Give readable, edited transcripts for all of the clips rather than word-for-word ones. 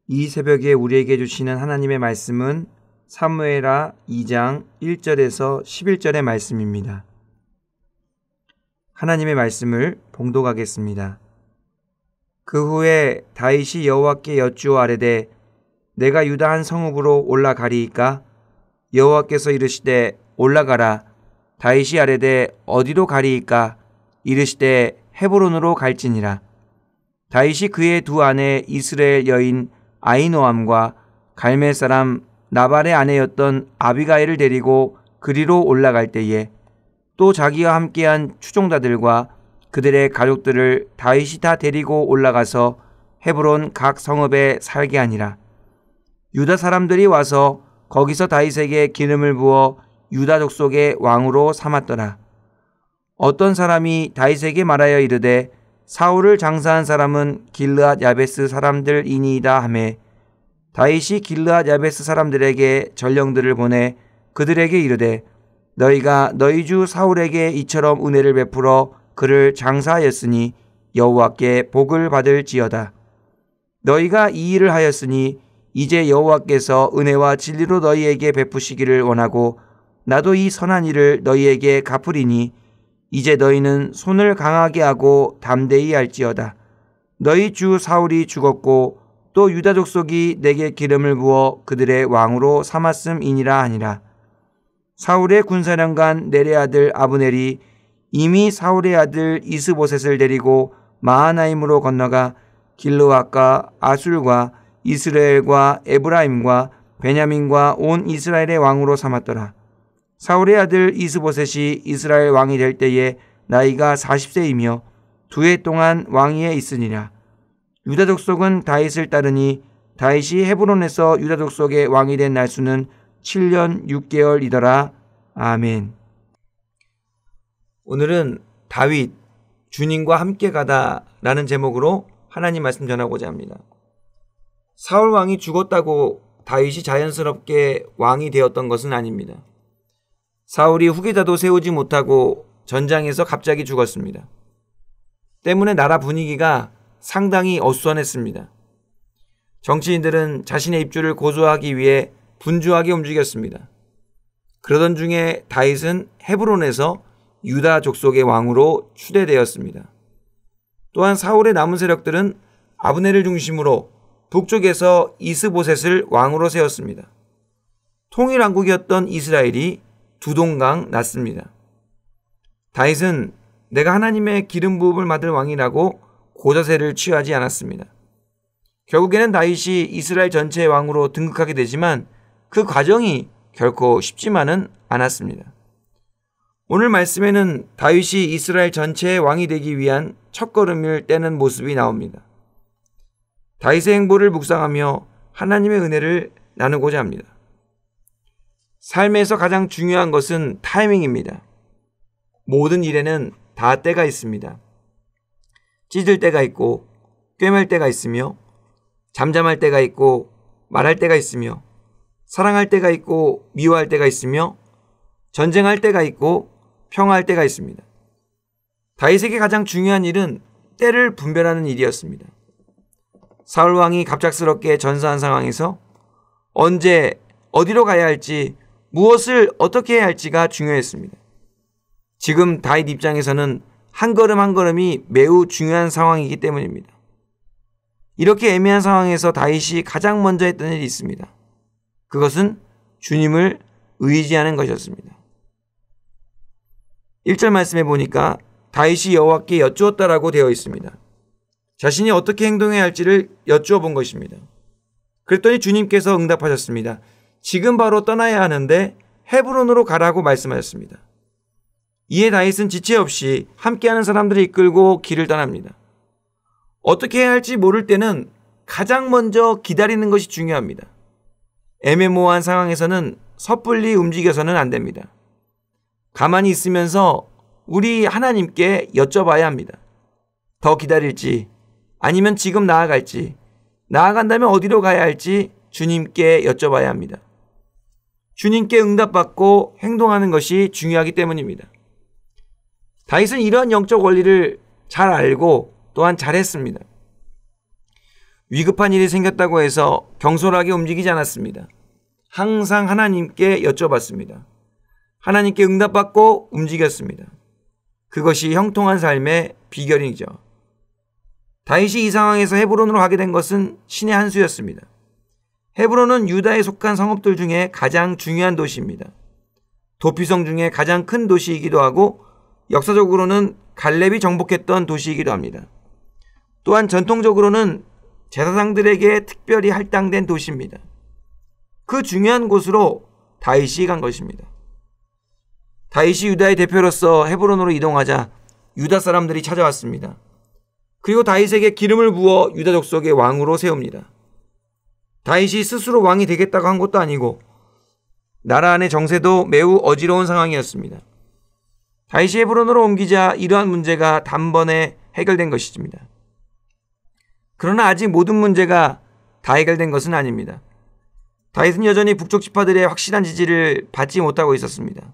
이 새벽에 우리에게 주시는 하나님의 말씀은 사무엘하 2장 1절에서 11절의 말씀입니다. 하나님의 말씀을 봉독하겠습니다. 그 후에 다윗이 여호와께 여쭈어 아뢰되 내가 유다 한 성읍으로 올라가리이까? 여호와께서 이르시되 올라가라. 다윗이 아뢰되 어디로 가리이까? 이르시되 헤브론으로 갈지니라. 다윗이 그의 두 아내 이스라엘 여인 아히노암과 갈멜 사람 나발의 아내였던 아비가일을 데리고 그리로 올라갈 때에 또 자기와 함께한 추종자들과 그들의 가족들을 다윗이 다 데리고 올라가서 헤브론 각 성읍에 살게 하니라. 유다 사람들이 와서 거기서 다윗에게 기름을 부어 유다 족속의 왕으로 삼았더라. 어떤 사람이 다윗에게 말하여 이르되 사울을 장사한 사람은 길르앗 야베스 사람들이니이다 하매 다윗이 길르앗 야베스 사람들에게 전령들을 보내 그들에게 이르되 너희가 너희 주 사울에게 이처럼 은혜를 베풀어 그를 장사하였으니 여호와께 복을 받을지어다. 너희가 이 일을 하였으니 이제 여호와께서 은혜와 진리로 너희에게 베푸시기를 원하고 나도 이 선한 일을 너희에게 갚으리니 이제 너희는 손을 강하게 하고 담대히 할지어다. 너희 주 사울이 죽었고 또 유다 족속이 내게 기름을 부어 그들의 왕으로 삼았음이니라 하니라. 사울의 군사령관 넬의 아들 아브넬이 이미 사울의 아들 이스보셋을 데리고 마하나임으로 건너가 길르앗과 아술과 이스라엘과 에브라임과 베냐민과 온 이스라엘의 왕으로 삼았더라. 사울의 아들 이스보셋이 이스라엘 왕이 될 때에 나이가 40세이며 2해 동안 왕위에 있으니라. 유다 족속은 다윗을 따르니 다윗이 헤브론에서 유다 족속의 왕이 된 날수는 7년 6개월이더라. 아멘. 오늘은 다윗, 주님과 함께 가다라는 제목으로 하나님 말씀 전하고자 합니다. 사울 왕이 죽었다고 다윗이 자연스럽게 왕이 되었던 것은 아닙니다. 사울이 후계자도 세우지 못하고 전장에서 갑자기 죽었습니다. 때문에 나라 분위기가 상당히 어수선했습니다. 정치인들은 자신의 입주를 고소하기 위해 분주하게 움직였습니다. 그러던 중에 다윗은 헤브론에서 유다 족속의 왕으로 추대되었습니다. 또한 사울의 남은 세력들은 아브넬을 중심으로 북쪽에서 이스보셋을 왕으로 세웠습니다. 통일왕국이었던 이스라엘이 두동강 났습니다. 다윗은 내가 하나님의 기름 부음을 받을 왕이라고 고자세를 취하지 않았습니다. 결국에는 다윗이 이스라엘 전체의 왕으로 등극하게 되지만 그 과정이 결코 쉽지만은 않았습니다. 오늘 말씀에는 다윗이 이스라엘 전체의 왕이 되기 위한 첫걸음을 떼는 모습이 나옵니다. 다윗의 행보를 묵상하며 하나님의 은혜를 나누고자 합니다. 삶에서 가장 중요한 것은 타이밍입니다. 모든 일에는 다 때가 있습니다. 찢을 때가 있고 꿰맬 때가 있으며 잠잠할 때가 있고 말할 때가 있으며 사랑할 때가 있고 미워할 때가 있으며 전쟁할 때가 있고 평화할 때가 있습니다. 다윗에게 가장 중요한 일은 때를 분별하는 일이었습니다. 사울 왕이 갑작스럽게 전사한 상황에서 언제 어디로 가야 할지 무엇을 어떻게 해야 할지가 중요했습니다. 지금 다윗 입장에서는 한 걸음 한 걸음이 매우 중요한 상황이기 때문입니다. 이렇게 애매한 상황에서 다윗이 가장 먼저 했던 일이 있습니다. 그것은 주님을 의지하는 것이었습니다. 1절 말씀에 보니까 다윗이 여호와께 여쭈었다라고 되어 있습니다. 자신이 어떻게 행동해야 할지를 여쭈어 본 것입니다. 그랬더니 주님께서 응답하셨습니다. 지금 바로 떠나야 하는데 헤브론으로 가라고 말씀하셨습니다. 이에 다윗은 지체 없이 함께하는 사람들을 이끌고 길을 떠납니다. 어떻게 해야 할지 모를 때는 가장 먼저 기다리는 것이 중요합니다. 애매모호한 상황에서는 섣불리 움직여서는 안 됩니다. 가만히 있으면서 우리 하나님께 여쭤봐야 합니다. 더 기다릴지 아니면 지금 나아갈지, 나아간다면 어디로 가야 할지 주님께 여쭤봐야 합니다. 주님께 응답받고 행동하는 것이 중요하기 때문입니다. 다윗은 이러한 영적 원리를 잘 알고 또한 잘했습니다. 위급한 일이 생겼다고 해서 경솔하게 움직이지 않았습니다. 항상 하나님께 여쭤봤습니다. 하나님께 응답받고 움직였습니다. 그것이 형통한 삶의 비결이죠. 다윗이 이 상황에서 헤브론으로 가게 된 것은 신의 한 수였습니다. 헤브론은 유다에 속한 성읍들 중에 가장 중요한 도시입니다. 도피성 중에 가장 큰 도시이기도 하고 역사적으로는 갈렙이 정복했던 도시이기도 합니다. 또한 전통적으로는 제사장들에게 특별히 할당된 도시입니다. 그 중요한 곳으로 다윗이 간 것입니다. 다윗이 유다의 대표로서 헤브론으로 이동하자 유다 사람들이 찾아왔습니다. 그리고 다윗에게 기름을 부어 유다 족속의 왕으로 세웁니다. 다윗이 스스로 왕이 되겠다고 한 것도 아니고 나라 안의 정세도 매우 어지러운 상황이었습니다. 다윗이 헤브론으로 옮기자 이러한 문제가 단번에 해결된 것입니다. 그러나 아직 모든 문제가 다 해결된 것은 아닙니다. 다윗은 여전히 북쪽 지파들의 확실한 지지를 받지 못하고 있었습니다.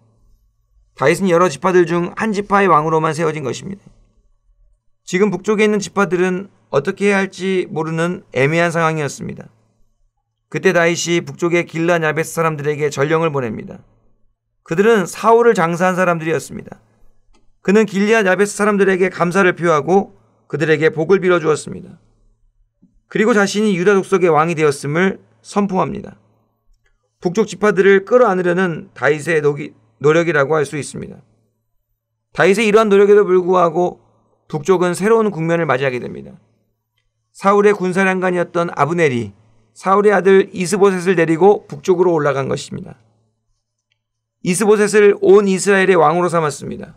다윗은 여러 지파들 중 한 지파의 왕으로만 세워진 것입니다. 지금 북쪽에 있는 지파들은 어떻게 해야 할지 모르는 애매한 상황이었습니다. 그때 다윗이 북쪽의 길르앗 야베스 사람들에게 전령을 보냅니다. 그들은 사울을 장사한 사람들이었습니다. 그는 길르앗 야베스 사람들에게 감사를 표하고 그들에게 복을 빌어주었습니다. 그리고 자신이 유다 족속의 왕이 되었음을 선포합니다. 북쪽 지파들을 끌어안으려는 다윗의 노력이라고 할 수 있습니다. 다윗의 이러한 노력에도 불구하고 북쪽은 새로운 국면을 맞이하게 됩니다. 사울의 군사령관이었던 아브넬이 사울의 아들 이스보셋을 데리고 북쪽으로 올라간 것입니다. 이스보셋을 온 이스라엘의 왕으로 삼았습니다.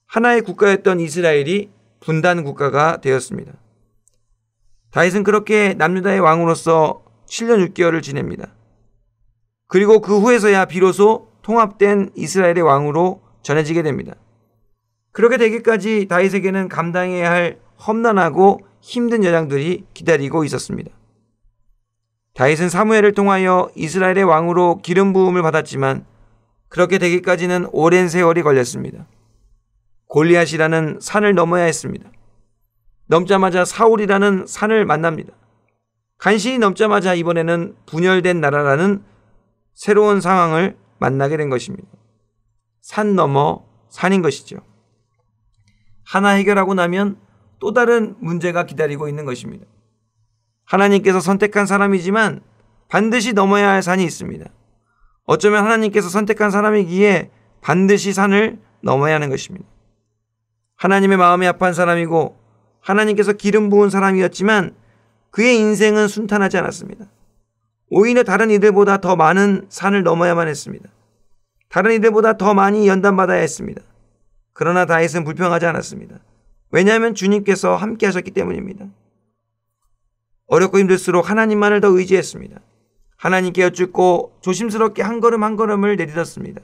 하나의 국가였던 이스라엘이 분단 국가가 되었습니다. 다윗은 그렇게 남유다의 왕으로서 7년 6개월을 지냅니다. 그리고 그 후에서야 비로소 통합된 이스라엘의 왕으로 전해지게 됩니다. 그렇게 되기까지 다윗에게는 감당해야 할 험난하고 힘든 여정들이 기다리고 있었습니다. 다윗은 사무엘을 통하여 이스라엘의 왕으로 기름 부음을 받았지만 그렇게 되기까지는 오랜 세월이 걸렸습니다. 골리앗이라는 산을 넘어야 했습니다. 넘자마자 사울이라는 산을 만납니다. 간신히 넘자마자 이번에는 분열된 나라라는 새로운 상황을 만나게 된 것입니다. 산 넘어 산인 것이죠. 하나 해결하고 나면 또 다른 문제가 기다리고 있는 것입니다. 하나님께서 선택한 사람이지만 반드시 넘어야 할 산이 있습니다. 어쩌면 하나님께서 선택한 사람이기에 반드시 산을 넘어야 하는 것입니다. 하나님의 마음이 아파한 사람이고 하나님께서 기름 부은 사람이었지만 그의 인생은 순탄하지 않았습니다. 오히려 다른 이들보다 더 많은 산을 넘어야만 했습니다. 다른 이들보다 더 많이 연단받아야 했습니다. 그러나 다윗은 불평하지 않았습니다. 왜냐하면 주님께서 함께 하셨기 때문입니다. 어렵고 힘들수록 하나님만을 더 의지했습니다. 하나님께 여쭙고 조심스럽게 한 걸음 한 걸음을 내딛었습니다.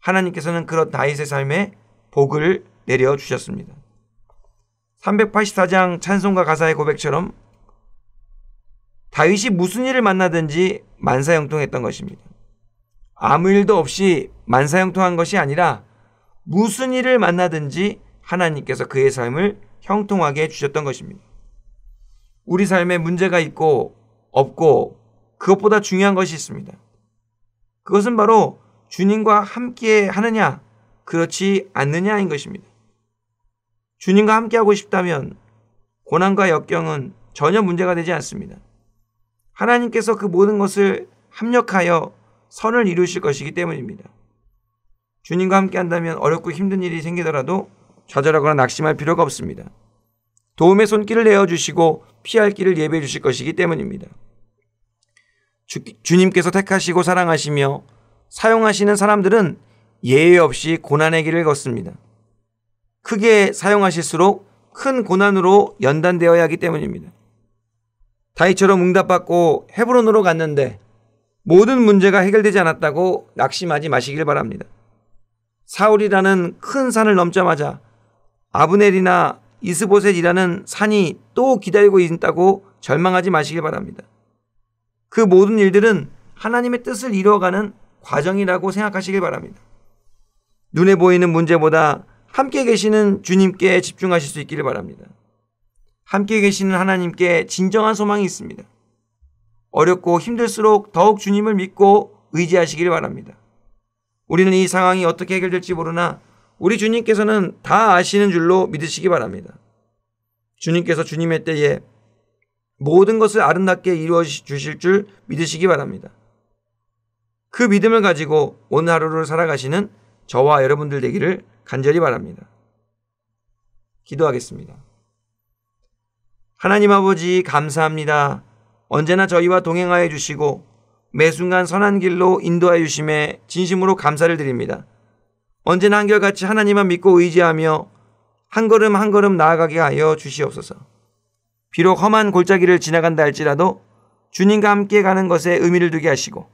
하나님께서는 그런 다윗의 삶에 복을 내려주셨습니다. 384장 찬송가 가사의 고백처럼 다윗이 무슨 일을 만나든지 만사형통했던 것입니다. 아무 일도 없이 만사형통한 것이 아니라 무슨 일을 만나든지 하나님께서 그의 삶을 형통하게 해주셨던 것입니다. 우리 삶에 문제가 있고 없고 그것보다 중요한 것이 있습니다. 그것은 바로 주님과 함께 하느냐 그렇지 않느냐인 것입니다. 주님과 함께하고 싶다면 고난과 역경은 전혀 문제가 되지 않습니다. 하나님께서 그 모든 것을 합력하여 선을 이루실 것이기 때문입니다. 주님과 함께한다면 어렵고 힘든 일이 생기더라도 좌절하거나 낙심할 필요가 없습니다. 도움의 손길을 내어주시고 피할 길을 예배해 주실 것이기 때문입니다. 주님께서 택하시고 사랑하시며 사용하시는 사람들은 예외 없이 고난의 길을 걷습니다. 크게 사용하실수록 큰 고난으로 연단되어야 하기 때문입니다. 다윗처럼 응답받고 헤브론으로 갔는데 모든 문제가 해결되지 않았다고 낙심하지 마시길 바랍니다. 사울이라는 큰 산을 넘자마자 아브넬이나 이스보셋이라는 산이 또 기다리고 있다고 절망하지 마시길 바랍니다. 그 모든 일들은 하나님의 뜻을 이루어가는 과정이라고 생각하시길 바랍니다. 눈에 보이는 문제보다 함께 계시는 주님께 집중하실 수 있기를 바랍니다. 함께 계시는 하나님께 진정한 소망이 있습니다. 어렵고 힘들수록 더욱 주님을 믿고 의지하시기를 바랍니다. 우리는 이 상황이 어떻게 해결될지 모르나 우리 주님께서는 다 아시는 줄로 믿으시기 바랍니다. 주님께서 주님의 때에 모든 것을 아름답게 이루어 주실 줄 믿으시기 바랍니다. 그 믿음을 가지고 오늘 하루를 살아가시는 저와 여러분들 되기를 간절히 바랍니다. 기도하겠습니다. 하나님 아버지, 감사합니다. 언제나 저희와 동행하여 주시고 매 순간 선한 길로 인도하여 주심에 진심으로 감사를 드립니다. 언제나 한결같이 하나님만 믿고 의지하며 한 걸음 한 걸음 나아가게 하여 주시옵소서. 비록 험한 골짜기를 지나간다 할지라도 주님과 함께 가는 것에 의미를 두게 하시고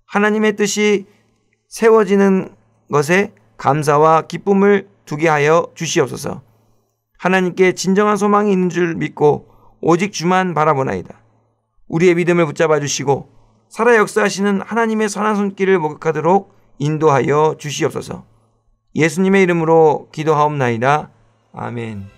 하나님의 뜻이 세워지는 것에 감사와 기쁨을 두게 하여 주시옵소서. 하나님께 진정한 소망이 있는 줄 믿고 오직 주만 바라보나이다. 우리의 믿음을 붙잡아 주시고 살아 역사하시는 하나님의 선한 손길을 목격하도록 인도하여 주시옵소서. 예수님의 이름으로 기도하옵나이다. 아멘.